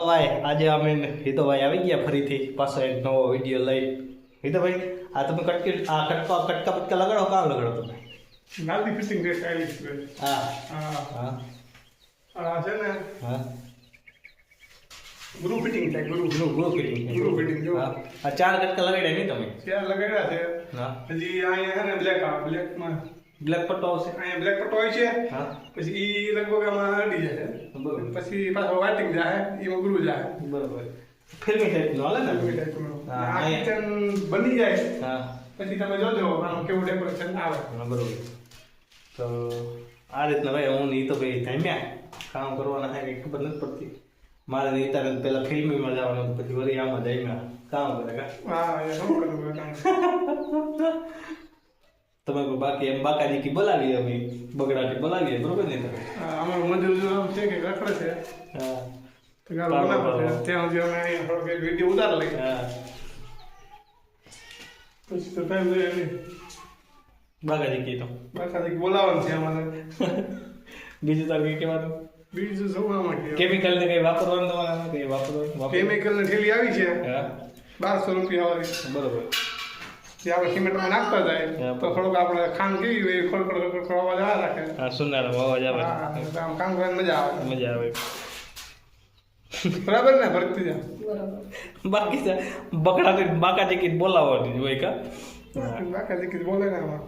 ભાઈ આજે અમે હિતોભાઈ આવી ગયા ફરીથી પાછો એક નવો વિડીયો લઈ. હિતોભાઈ આ તમે કટકા પટકા લગાડો, કામ લગાડો તમે? નાની ફિટિંગ છે, સ્ટાઇલિશ છે. હા હા હા આ છે ને હા ગ્રુપ ફિટિંગ છે. ગ્રુપ ફિટિંગ ગ્રુપ ફિટિંગ જો હા આ 4 કટકા લગાડ્યા નહીં તમે? ચાર લગાડ્યા છે. હા હજી અહીંયા છે ને બ્લેકમાં બ્લેક પટ્ટો આવશે. અહીંયા બ્લેક પટ્ટો હોય છે. હા પછી ઈ લગભગ આમાં અડી જાય છે. બરોબર. પછી પાછો વાઇટિંગ જાય, એમાં ગ્રુ જાય. બરોબર. ફિલ્મી ટાઈપનું હાલે ને? એવી ટાઈપનું. હા, આ અહીંયા. કિચન બની જાય હા પછી તમે જોજો આનું કેવું ડેકોરેશન આવે. હા બરોબર. તો આ રીતના ભાઈ હું નહીં તો ભાઈ ધામ્યા કામ કરવાના થાય કંઈ ખબર નથી પડતી. મારે નહીં પહેલાં ફિલ્મીમાં જવાનું, પછી વળી આમાં ધામ્યા કામ કરે કા. હા એ શું કરવું કામ. તમે કોઈ બાકી એમ બાકાજી બોલાવીએ, અમે બગડાટી બોલાવીએ, બરોબર ને તમે? અમારું મજૂર આમ છે કે રખડે છે હા તો ગાળ બનાવો છે. ત્યાં સુધી અમે અહીંયા થોડોક એક વિડીયો ઉતાર લઈએ. હા પછી તો ટાઈમ લઈએ નહીં. બાકાજી કી તો બાકાજી બોલાવવાનું છે અમારે. બીજું તાર કંઈ કહેવાનું? બીજું શું આમાં કે કેમિકલ ને કંઈ વાપરવાનું તમારે? કંઈ વાપરવાનું? કેમિકલની થેલી આવી છે હા 1200 રૂપિયા વાળી. બરોબર. જે આપણે સિમેન્ટમાં નાખતા જાય હા. તો થોડુંક આપણે ખાંડ કેવી હોય ખોડ અવાજ આવે રાખે. હા સુનારો અવાજ આવે. હા તો આમ કામ કરવાની મજા આવે. મજા આવે. બરાબર ને ભરતી જા બાકી બકડાટી બાકાજી કી બોલાવવાની જ હોય કા? બાકાજી કીધું બોલે ને આમાં